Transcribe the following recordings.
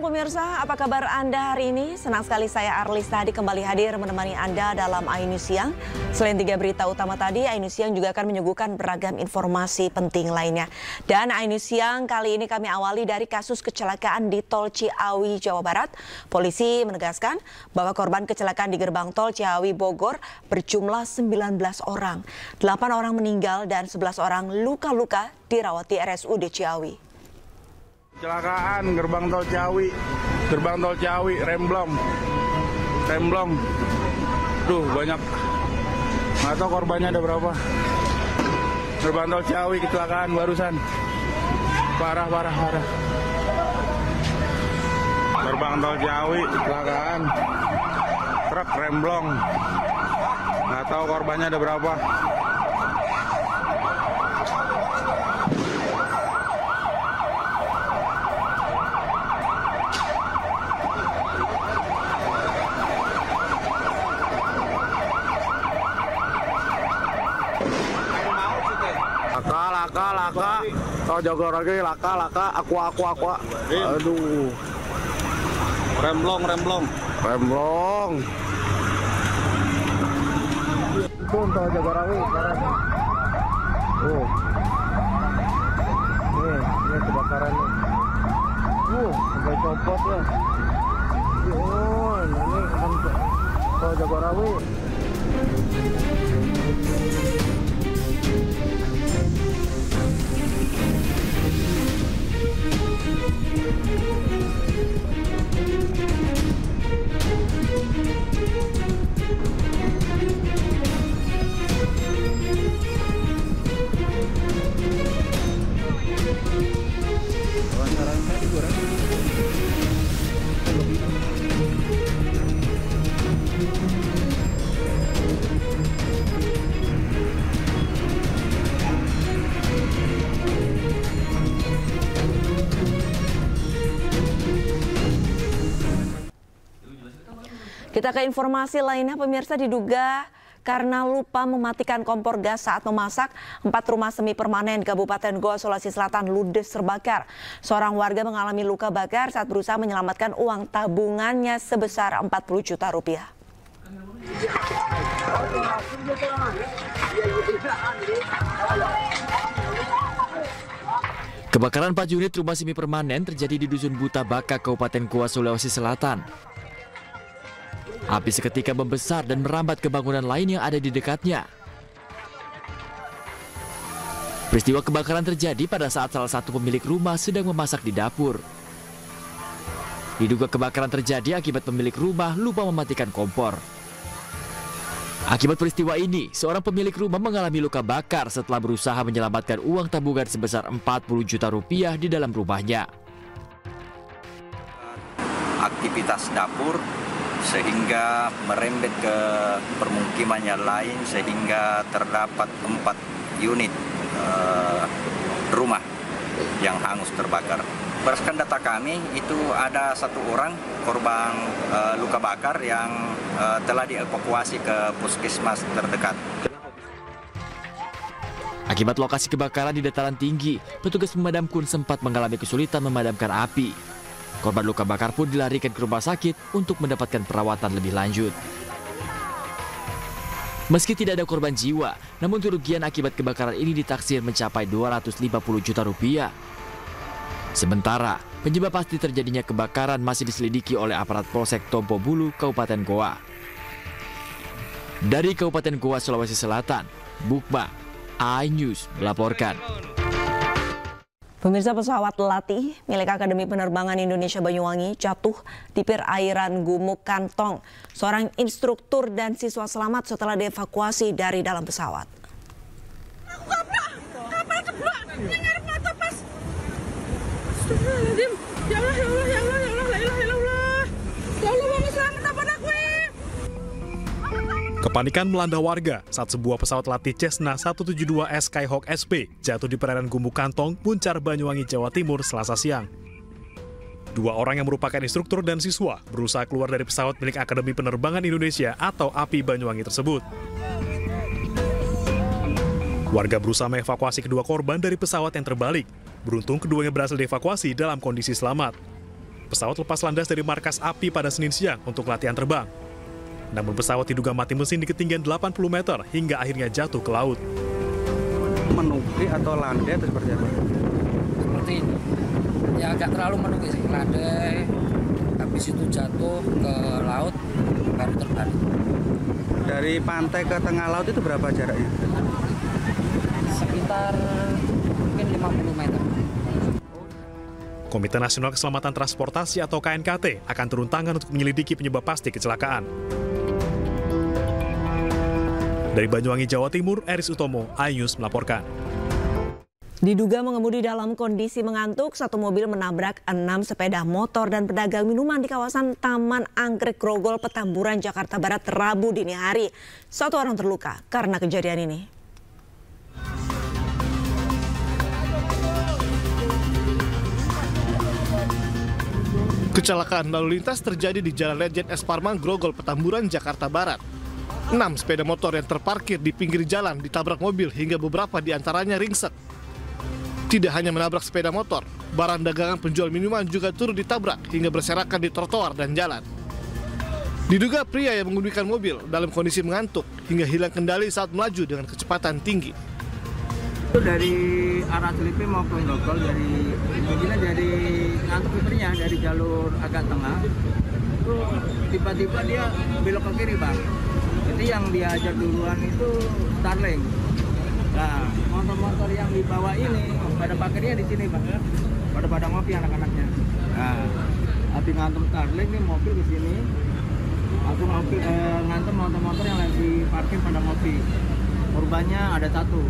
pemirsa, apa kabar Anda hari ini? Senang sekali saya Arlis tadi kembali hadir menemani Anda dalam AI News Siang. Selain 3 berita utama tadi, AI News Siang juga akan menyuguhkan beragam informasi penting lainnya. Dan AI News Siang kali ini kami awali dari kasus kecelakaan di Tol Ciawi, Jawa Barat. Polisi menegaskan bahwa korban kecelakaan di gerbang Tol Ciawi Bogor berjumlah 19 orang. 8 orang meninggal dan 11 orang luka-luka dirawat di RSUD Ciawi. Kecelakaan gerbang Tol Ciawi, remblong. Duh, banyak. Nggak tahu korbannya ada berapa. Gerbang Tol Ciawi kecelakaan barusan. Parah. Gerbang Tol Ciawi kecelakaan. Truk remblong. Nggak tahu korbannya ada berapa. Laka. Kalau jago lagi laka. Aqua. Aduh. Remblong. Itu untuk jago rawi. Ini kebakaran nih. Sampai copot ya. Ini kan kalau jago rawi. Kita ke informasi lainnya, pemirsa. Diduga karena lupa mematikan kompor gas saat memasak, 4 rumah semi permanen di Kabupaten Goa, Sulawesi Selatan ludes terbakar. Seorang warga mengalami luka bakar saat berusaha menyelamatkan uang tabungannya sebesar 40 juta rupiah. Kebakaran 4 unit rumah semi permanen terjadi di Dusun Buta Baka, Kabupaten Goa, Sulawesi Selatan. Api seketika membesar dan merambat ke bangunan lain yang ada di dekatnya. Peristiwa kebakaran terjadi pada saat salah satu pemilik rumah sedang memasak di dapur. Diduga kebakaran terjadi akibat pemilik rumah lupa mematikan kompor. Akibat peristiwa ini, seorang pemilik rumah mengalami luka bakar setelah berusaha menyelamatkan uang tabungan sebesar 40 juta rupiah di dalam rumahnya. Aktivitas dapur sehingga merembet ke permukimannya lain, sehingga terdapat 4 unit rumah yang hangus terbakar. Berdasarkan data kami, itu ada 1 orang korban luka bakar yang telah dievakuasi ke puskesmas terdekat. Akibat lokasi kebakaran di dataran tinggi, petugas pemadam pun sempat mengalami kesulitan memadamkan api. Korban luka bakar pun dilarikan ke rumah sakit untuk mendapatkan perawatan lebih lanjut. Meski tidak ada korban jiwa, namun kerugian akibat kebakaran ini ditaksir mencapai 250 juta rupiah. Sementara, penyebab pasti terjadinya kebakaran masih diselidiki oleh aparat Polsek Tompo Bulu, Kabupaten Goa. Dari Kabupaten Goa, Sulawesi Selatan, Bukma, AI News melaporkan. Pemirsa, pesawat latih milik Akademi Penerbangan Indonesia Banyuwangi jatuh di perairan Gumuk Kantong. Seorang instruktur dan siswa selamat setelah dievakuasi dari dalam pesawat. Kepanikan melanda warga saat sebuah pesawat latih Cessna 172 Skyhawk SP jatuh di perairan Gumuk Kantong, Muncar, Banyuwangi, Jawa Timur, Selasa siang. 2 orang yang merupakan instruktur dan siswa berusaha keluar dari pesawat milik Akademi Penerbangan Indonesia atau API Banyuwangi tersebut. Warga berusaha mengevakuasi kedua korban dari pesawat yang terbalik. Beruntung keduanya berhasil dievakuasi dalam kondisi selamat. Pesawat lepas landas dari markas API pada Senin siang untuk latihan terbang. Namun pesawat diduga mati mesin di ketinggian 80 meter hingga akhirnya jatuh ke laut. Menukik atau landai atau seperti apa? Seperti ini. Ya agak terlalu menukik sih, landai, habis itu jatuh ke laut, baru terbalik. Dari pantai ke tengah laut itu berapa jaraknya? Sekitar mungkin 50 meter. Komite Nasional Keselamatan Transportasi atau KNKT akan turun tangan untuk menyelidiki penyebab pasti kecelakaan. Dari Banyuwangi, Jawa Timur, Eris Utomo, iNews melaporkan. Diduga mengemudi dalam kondisi mengantuk, satu mobil menabrak 6 sepeda motor dan pedagang minuman di kawasan Taman Anggrek Grogol, Petamburan, Jakarta Barat, Rabu dini hari. Satu orang terluka karena kejadian ini. Kecelakaan lalu lintas terjadi di Jalan Lejen S. Parman, Grogol, Petamburan, Jakarta Barat. 6 sepeda motor yang terparkir di pinggir jalan ditabrak mobil hingga beberapa diantaranya ringsek. Tidak hanya menabrak sepeda motor, barang dagangan penjual minuman juga turut ditabrak hingga berserakan di trotoar dan jalan. Diduga pria yang mengemudikan mobil dalam kondisi mengantuk hingga hilang kendali saat melaju dengan kecepatan tinggi. Itu dari arah Selipi mau ke Grogol, mobilnya dari ngantuk supirnya dari jalur agak tengah. Itu tiba-tiba dia belok ke kiri, Bang. Jadi yang diajar duluan itu Starling. Nah, motor-motor yang dibawa ini pada parkirnya di sini, Bang. Pada ngopi anak-anaknya. Nah, habis ngantem Starling nih mobil di sini. Langsung ngantem motor-motor yang lagi parkir pada ngopi. Korbannya ada satu.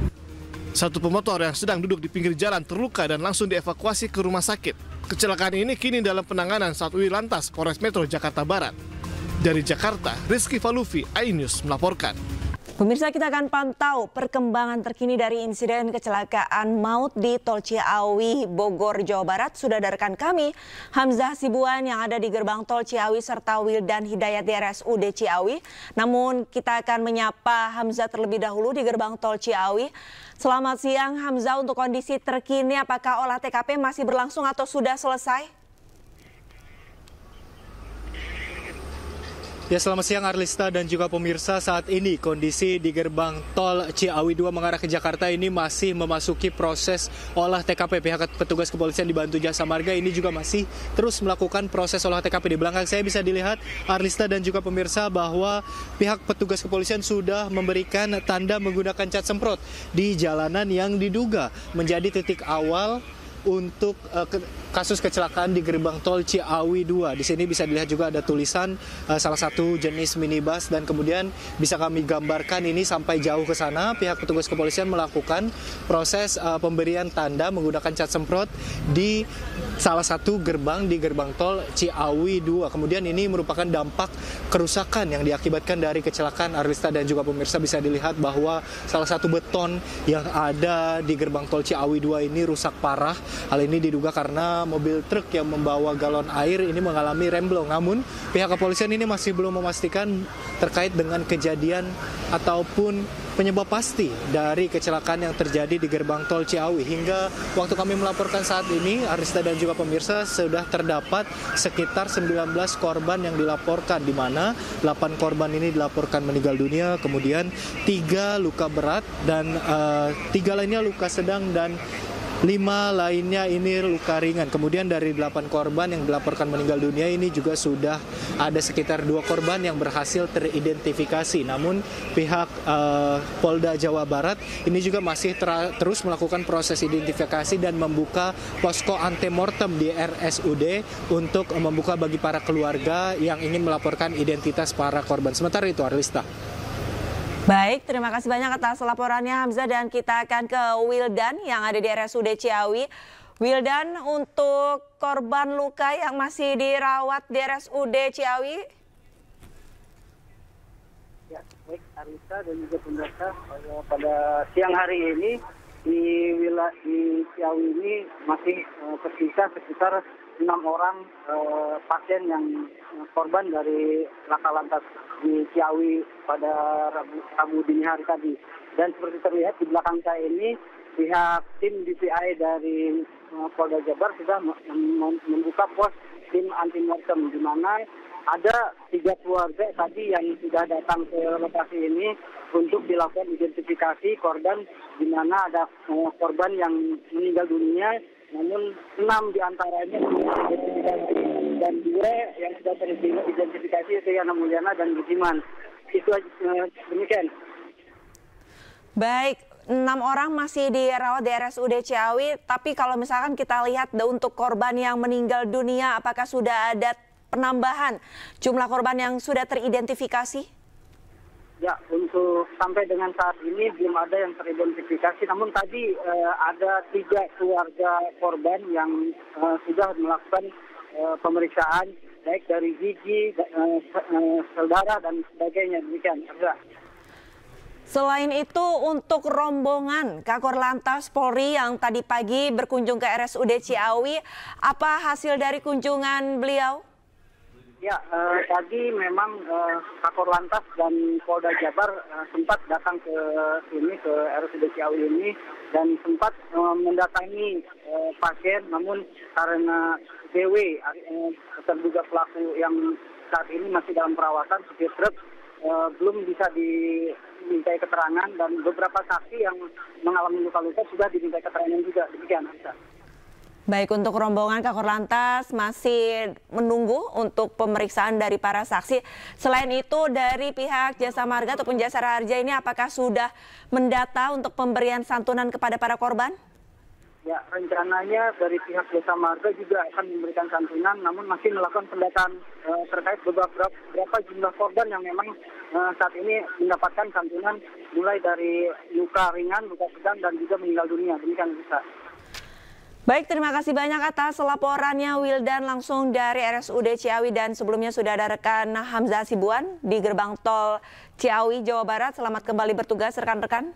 Satu pemotor yang sedang duduk di pinggir jalan terluka dan langsung dievakuasi ke rumah sakit. Kecelakaan ini kini dalam penanganan Satwil Lantas Polres Metro Jakarta Barat. Dari Jakarta, Rizky Falufi, iNews melaporkan. Pemirsa, kita akan pantau perkembangan terkini dari insiden kecelakaan maut di Tol Ciawi, Bogor, Jawa Barat. Sudah ada rekan kami, Hamzah Sibuan yang ada di gerbang Tol Ciawi serta Wildan Hidayat di RSUD Ciawi. Namun kita akan menyapa Hamzah terlebih dahulu di gerbang Tol Ciawi. Selamat siang Hamzah, untuk kondisi terkini apakah olah TKP masih berlangsung atau sudah selesai? Ya, selamat siang Arlista dan juga pemirsa. Saat ini kondisi di gerbang tol Ciawi 2 mengarah ke Jakarta ini masih memasuki proses olah TKP. Pihak petugas kepolisian dibantu Jasa Marga ini juga masih terus melakukan proses olah TKP. Di belakang saya bisa dilihat Arlista dan juga pemirsa bahwa pihak petugas kepolisian sudah memberikan tanda menggunakan cat semprot di jalanan yang diduga menjadi titik awal untuk kasus kecelakaan di gerbang tol Ciawi 2. Di sini bisa dilihat juga ada tulisan salah satu jenis minibus dan kemudian bisa kami gambarkan ini sampai jauh ke sana. Pihak petugas kepolisian melakukan proses pemberian tanda menggunakan cat semprot di salah satu gerbang di gerbang tol Ciawi 2. Kemudian ini merupakan dampak kerusakan yang diakibatkan dari kecelakaan. Arlista dan juga pemirsa bisa dilihat bahwa salah satu beton yang ada di gerbang tol Ciawi 2 ini rusak parah. Hal ini diduga karena mobil truk yang membawa galon air ini mengalami remblong. Namun pihak kepolisian ini masih belum memastikan terkait dengan kejadian ataupun penyebab pasti dari kecelakaan yang terjadi di gerbang tol Ciawi. Hingga waktu kami melaporkan saat ini, Arista dan juga pemirsa, sudah terdapat sekitar 19 korban yang dilaporkan, di mana 8 korban ini dilaporkan meninggal dunia, kemudian 3 luka berat dan 3 lainnya luka sedang dan 5 lainnya ini luka ringan. Kemudian dari 8 korban yang dilaporkan meninggal dunia ini juga sudah ada sekitar 2 korban yang berhasil teridentifikasi. Namun pihak Polda Jawa Barat ini juga masih terus melakukan proses identifikasi dan membuka posko antemortem di RSUD untuk membuka bagi para keluarga yang ingin melaporkan identitas para korban. Sementara itu, Arlista. Baik, terima kasih banyak atas laporannya Hamzah, dan kita akan ke Wildan yang ada di RSUD Ciawi. Wildan, untuk korban luka yang masih dirawat di RSUD Ciawi. Ya, baik Arlista dan juga pemirsa, pada siang hari ini di Ciawi ini masih tersisa sekitar 6 orang pasien yang korban dari laka lantas di Ciawi pada Rabu dini hari tadi. Dan seperti terlihat di belakang saya ini, pihak tim DPI dari Polda Jabar sudah membuka pos tim anti mortem, di mana ada 3 keluarga tadi yang sudah datang ke lokasi ini untuk dilakukan identifikasi korban, di mana ada korban yang meninggal dunia, namun 6 diantaranya dan 2 yang sudah teridentifikasi yaitu Yana Mulyana dan Budiman. Itu demikian. Baik, 6 orang masih dirawat di RSUD Ciawi, tapi kalau misalkan kita lihat untuk korban yang meninggal dunia, apakah sudah ada penambahan jumlah korban yang sudah teridentifikasi? Ya, untuk sampai dengan saat ini belum ada yang teridentifikasi, namun tadi ada 3 keluarga korban yang sudah melakukan pemeriksaan, baik dari gigi, saudara, dan sebagainya. Demikian, Selain itu, untuk rombongan Kakor Lantas Polri yang tadi pagi berkunjung ke RSUD Ciawi, apa hasil dari kunjungan beliau? Ya, tadi memang Kakor Lantas dan Polda Jabar sempat datang ke sini, ke RSUD Ciawi ini, dan sempat mendatangi pasien, namun karena DW, terduga pelaku yang saat ini masih dalam perawatan, supir truk, belum bisa dimintai keterangan, dan beberapa saksi yang mengalami luka-luka sudah dimintai keterangan juga. Demikian, Aisyah. Baik, untuk rombongan Kakor Lantas masih menunggu untuk pemeriksaan dari para saksi. Selain itu, dari pihak Jasa Marga ataupun Jasara Harja ini apakah sudah mendata untuk pemberian santunan kepada para korban? Ya, rencananya dari pihak Jasa Marga juga akan memberikan santunan, namun masih melakukan pendataan terkait berapa jumlah korban yang memang saat ini mendapatkan santunan, mulai dari luka ringan, luka sedang, dan juga meninggal dunia. Demikian, bisa. Baik, terima kasih banyak atas laporannya Wildan langsung dari RSUD Ciawi, dan sebelumnya sudah ada rekan Hamzah Sibuan di gerbang tol Ciawi, Jawa Barat. Selamat kembali bertugas rekan-rekan.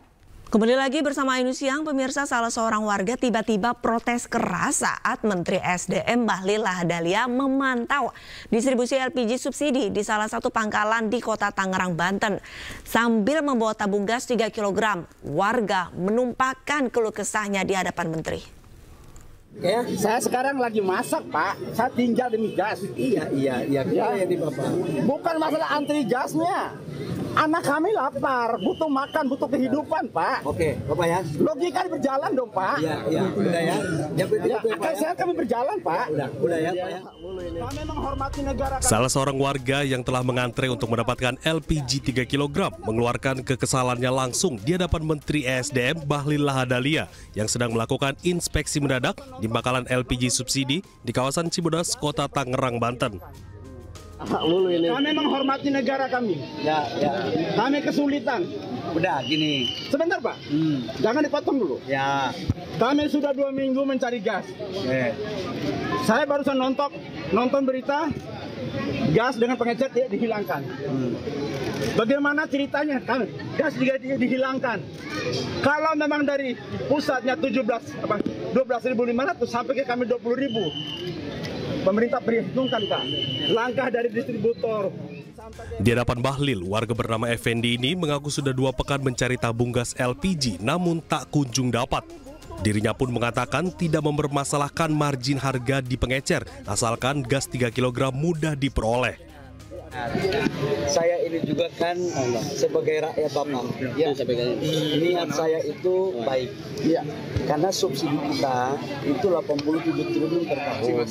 Kembali lagi bersama Ainus Siang, pemirsa. Salah seorang warga tiba-tiba protes keras saat Menteri SDM Bahlil Lahadalia memantau distribusi LPG subsidi di salah satu pangkalan di Kota Tangerang, Banten. Sambil membawa tabung gas 3 kg, warga menumpahkan keluh kesahnya di hadapan Menteri. Ya, saya sekarang lagi masak, Pak. Saya tinggal demi gas. Iya. Ya, ini Bapak. Bukan masalah antri gasnya. Anak kami lapar, butuh makan, butuh kehidupan, Pak. Oke, Bapak ya. Logika berjalan dong, Pak. Iya. Udah ya. Akan sehat kami berjalan, Pak. Udah ya, Pak ya. Kami menghormati negara. Salah seorang warga yang telah mengantre untuk mendapatkan LPG 3 kg mengeluarkan kekesalannya langsung di hadapan Menteri ESDM Bahlil Lahadalia yang sedang melakukan inspeksi mendadak di pangkalan LPG subsidi di kawasan Cibodas, Kota Tangerang, Banten. Kami menghormati negara kami. Ya. Kami kesulitan. Udah gini. Sebentar, Pak. Jangan dipotong dulu. Ya. Kami sudah 2 minggu mencari gas. Saya barusan nonton berita gas dengan pengecer dihilangkan. Bagaimana ceritanya? Gas dihilangkan. Kalau memang dari pusatnya 12.500 sampai ke kami 20.000. Pemerintah perhitungkan, Kak, langkah dari distributor. Di hadapan Bahlil, warga bernama Effendi ini mengaku sudah 2 pekan mencari tabung gas LPG namun tak kunjung dapat. Dirinya pun mengatakan tidak mempermasalahkan margin harga di pengecer asalkan gas 3 kg mudah diperoleh. Saya ini juga kan sebagai rakyat Bapak, ya, niat saya itu baik, ya, karena subsidi kita itu 87 triliun per tahun.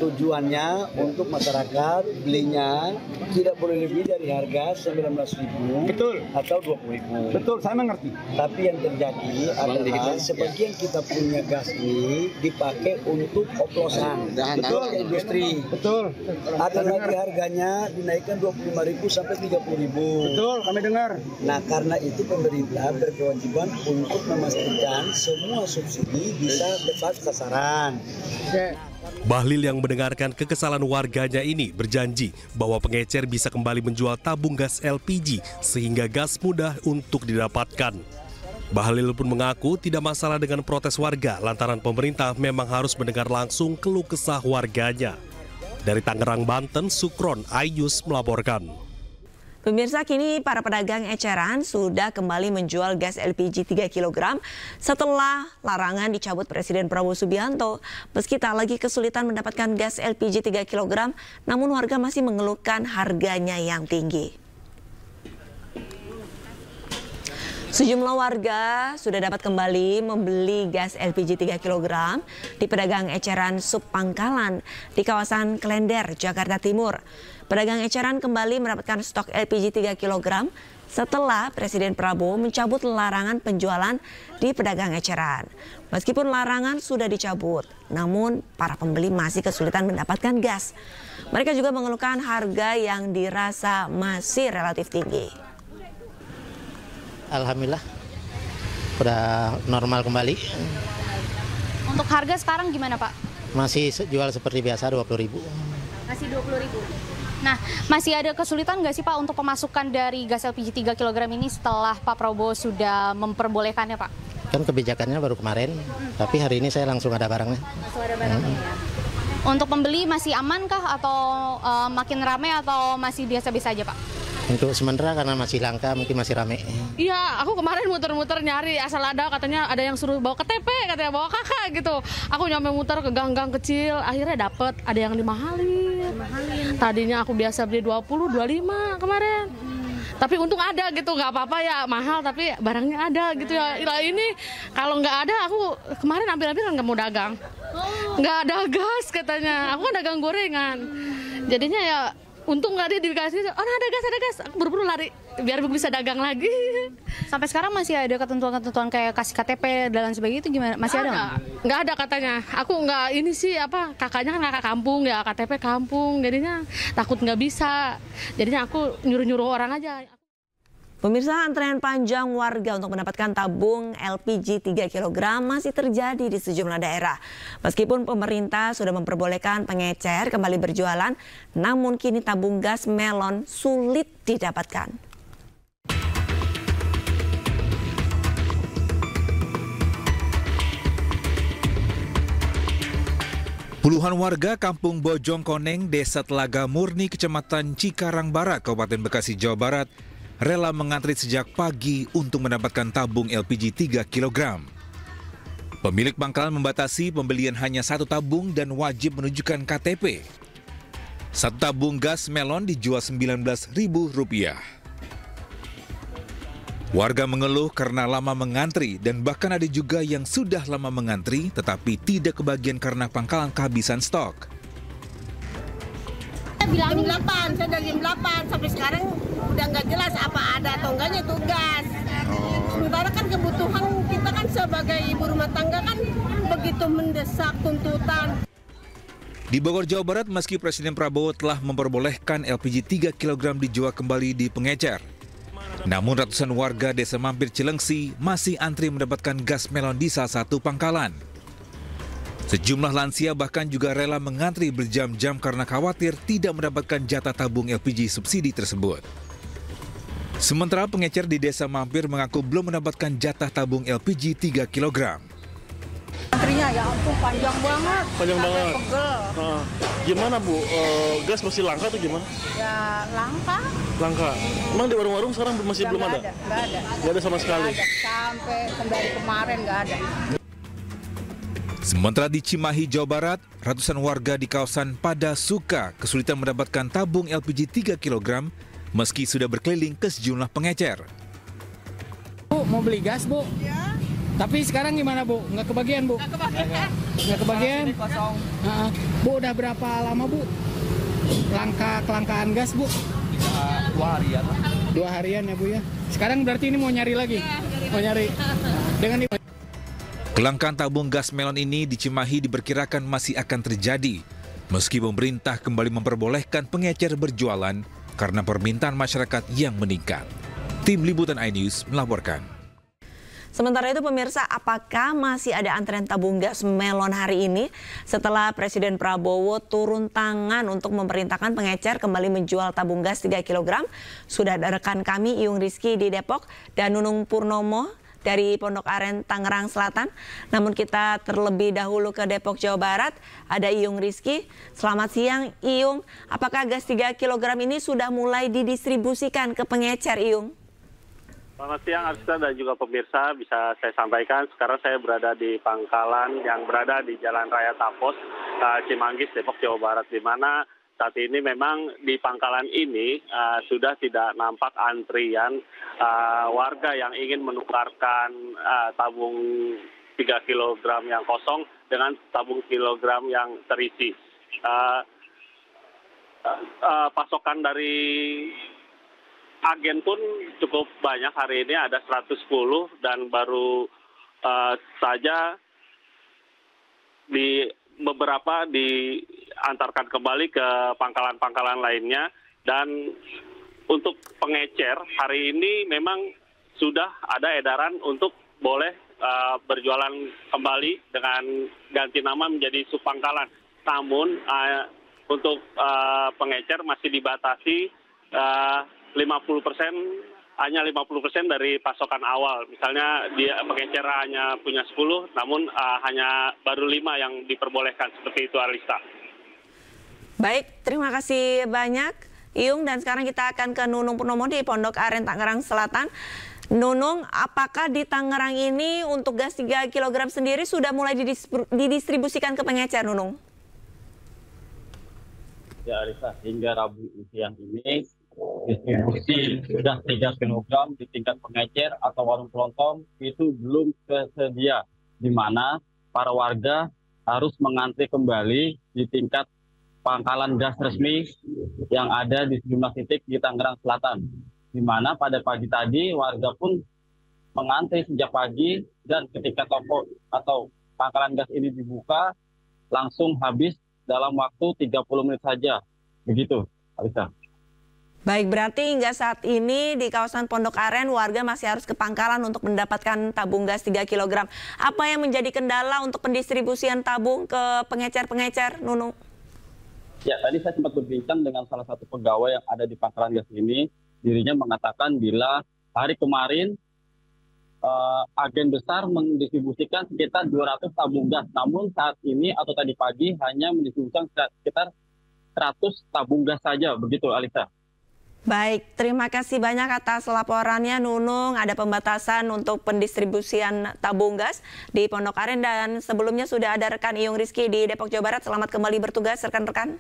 Tujuannya untuk masyarakat belinya tidak boleh lebih dari harga 19.000 atau 20.000. Betul, saya mengerti. Tapi yang terjadi adalah sebagian kita punya gas ini dipakai untuk oplosan, betul, ke industri. Betul. Ada lagi harganya dinaikkan 25.000 sampai 30.000. Betul, kami dengar. Nah, karena itu pemerintah berkewajiban untuk memastikan semua subsidi bisa tepat sasaran. Bahlil yang mendengarkan kekesalan warganya ini berjanji bahwa pengecer bisa kembali menjual tabung gas LPG sehingga gas mudah untuk didapatkan. Bahlil pun mengaku tidak masalah dengan protes warga lantaran pemerintah memang harus mendengar langsung keluh kesah warganya. Dari Tangerang, Banten, Sukron Ayus melaporkan. Pemirsa, kini para pedagang eceran sudah kembali menjual gas LPG 3 kg setelah larangan dicabut Presiden Prabowo Subianto. Meski tak lagi kesulitan mendapatkan gas LPG 3 kg, namun warga masih mengeluhkan harganya yang tinggi. Sejumlah warga sudah dapat kembali membeli gas LPG 3 kg di pedagang eceran Sub Pangkalan di kawasan Klender, Jakarta Timur. Pedagang eceran kembali mendapatkan stok LPG 3 kg setelah Presiden Prabowo mencabut larangan penjualan di pedagang eceran. Meskipun larangan sudah dicabut, namun para pembeli masih kesulitan mendapatkan gas. Mereka juga mengeluhkan harga yang dirasa masih relatif tinggi. Alhamdulillah, udah normal kembali. Untuk harga sekarang gimana, Pak? Masih jual seperti biasa, 20.000. Masih 20.000. Nah, masih ada kesulitan nggak sih Pak untuk pemasukan dari gas LPG 3 kg ini setelah Pak Prabowo sudah memperbolehkannya, Pak? Kan kebijakannya baru kemarin, tapi hari ini saya langsung ada barangnya. Langsung ada barangnya ya. Untuk pembeli masih aman kah atau makin ramai atau masih biasa-biasa aja, Pak? Untuk sementara karena masih langka, mungkin masih rame. Iya, aku kemarin muter-muter nyari asal ada, katanya ada yang suruh bawa KTP, katanya bawa kakak gitu. Aku nyampe muter ke gang-gang kecil, akhirnya dapet, ada yang dimahalin. Tadinya aku biasa beli 20, 25 kemarin. Tapi untung ada gitu, nggak apa-apa ya mahal tapi barangnya ada gitu ya. Nah, ini kalau nggak ada aku kemarin ambil-ambil nggak mau dagang. Nggak ada gas katanya, aku kan dagang gorengan. Jadinya ya untung nggak dikasih, oh ada gas, aku buru-buru lari biar bisa dagang lagi. Sampai sekarang masih ada ketentuan-ketentuan kayak kasih KTP dan sebagainya itu gimana? Masih ada? Nggak ada katanya. Aku nggak ini sih kakaknya kan kakak kampung ya, KTP kampung, jadinya takut nggak bisa. Jadinya aku nyuruh-nyuruh orang aja. Pemirsa, antrean panjang warga untuk mendapatkan tabung LPG 3 kg masih terjadi di sejumlah daerah. Meskipun pemerintah sudah memperbolehkan pengecer kembali berjualan, namun kini tabung gas melon sulit didapatkan. Puluhan warga Kampung Bojongkoneng, Desa Telaga Murni, Kecamatan Cikarang Barat, Kabupaten Bekasi, Jawa Barat, rela mengantri sejak pagi untuk mendapatkan tabung LPG 3 kg. Pemilik pangkalan membatasi pembelian hanya satu tabung dan wajib menunjukkan KTP. Satu tabung gas melon dijual Rp19.000. Warga mengeluh karena lama mengantri dan bahkan ada juga yang sudah lama mengantri tetapi tidak kebagian karena pangkalan kehabisan stok. Bilang jam 8, saya dari jam 8 sampai sekarang udah nggak jelas apa ada atau enggaknya tuh gas. Sementara kan kebutuhan kita kan sebagai ibu rumah tangga kan begitu mendesak tuntutan. Di Bogor, Jawa Barat, meski Presiden Prabowo telah memperbolehkan LPG 3 kg dijual kembali di pengecer, namun ratusan warga Desa Mampir Cilengsi masih antri mendapatkan gas melon di salah satu pangkalan. Sejumlah lansia bahkan juga rela mengantri berjam-jam karena khawatir tidak mendapatkan jatah tabung LPG subsidi tersebut. Sementara pengecer di Desa Mampir mengaku belum mendapatkan jatah tabung LPG 3 kg. Antrinya ya ampun panjang banget. Panjang banget. Pegel. Nah, gimana Bu? Gas masih langka atau gimana? Ya langka. Langka. Emang di warung-warung sekarang masih belum ada? Nggak ada. Nggak ada sama sekali? Nggak ada. Sampai dari kemarin nggak ada. Sementara di Cimahi, Jawa Barat, ratusan warga di kawasan Padasuka kesulitan mendapatkan tabung LPG 3 kg meski sudah berkeliling ke sejumlah pengecer. Bu, mau beli gas, Bu? Ya. Tapi sekarang gimana, Bu? Nggak kebagian, Bu? Nggak kebagian? Bu, udah berapa lama, Bu? Kelangkaan gas, Bu? 2 harian. 2 harian ya, Bu ya? Sekarang berarti ini mau nyari lagi? Mau nyari. Dengan Kelangkaan tabung gas melon ini di Cimahi diperkirakan masih akan terjadi meski pemerintah kembali memperbolehkan pengecer berjualan karena permintaan masyarakat yang meningkat. Tim Liputan iNews melaporkan. Sementara itu pemirsa, apakah masih ada antrean tabung gas melon hari ini setelah Presiden Prabowo turun tangan untuk memerintahkan pengecer kembali menjual tabung gas 3 kg? Sudah ada rekan kami Iyung Rizky di Depok dan Nunung Purnomo dari Pondok Aren, Tangerang Selatan. Namun kita terlebih dahulu ke Depok, Jawa Barat. Ada Iyung Rizky. Selamat siang, Iyung. Apakah gas 3 kg ini sudah mulai didistribusikan ke pengecer, Iyung? Selamat siang, Arista dan juga pemirsa. Bisa saya sampaikan, sekarang saya berada di pangkalan yang berada di Jalan Raya Tapos, Cimanggis, Depok, Jawa Barat, di mana saat ini memang di pangkalan ini sudah tidak nampak antrian warga yang ingin menukarkan tabung 3 kg yang kosong dengan tabung kilogram yang terisi. Pasokan dari agen pun cukup banyak hari ini, ada 110 dan baru saja di beberapa diantarkan kembali ke pangkalan-pangkalan lainnya. Dan untuk pengecer hari ini memang sudah ada edaran untuk boleh berjualan kembali dengan ganti nama menjadi subpangkalan. Namun untuk pengecer masih dibatasi 50%, hanya 50% dari pasokan awal. Misalnya dia pengecer hanya punya 10, namun hanya baru 5 yang diperbolehkan. Seperti itu, Arista. Baik, terima kasih banyak, Iyung. Dan sekarang kita akan ke Nunung Purnomo di Pondok Aren, Tangerang Selatan. Nunung, apakah di Tangerang ini untuk gas 3 kg sendiri sudah mulai didistribusikan ke pengecer, Nunung? Ya, Arista, hingga Rabu siang ini distribusi sudah 3 kg di tingkat pengecer atau warung kelontong itu belum tersedia, di mana para warga harus mengantri kembali di tingkat pangkalan gas resmi yang ada di sejumlah titik di Tangerang Selatan, di mana pada pagi tadi warga pun mengantri sejak pagi, dan ketika toko atau pangkalan gas ini dibuka langsung habis dalam waktu 30 menit saja. Begitu, Alisa. Baik, berarti hingga saat ini di kawasan Pondok Aren warga masih harus ke pangkalan untuk mendapatkan tabung gas 3 kg. Apa yang menjadi kendala untuk pendistribusian tabung ke pengecer-pengecer, Nunung? Ya, tadi saya sempat berbincang dengan salah satu pegawai yang ada di pangkalan gas ini. Dirinya mengatakan bila hari kemarin agen besar mendistribusikan sekitar 200 tabung gas. Namun saat ini atau tadi pagi hanya mendistribusikan sekitar 100 tabung gas saja. Begitu, Alisa. Baik, terima kasih banyak atas laporannya, Nunung. Ada pembatasan untuk pendistribusian tabung gas di Pondok Aren, dan sebelumnya sudah ada rekan Iyung Rizky di Depok, Jawa Barat. Selamat kembali bertugas, rekan-rekan.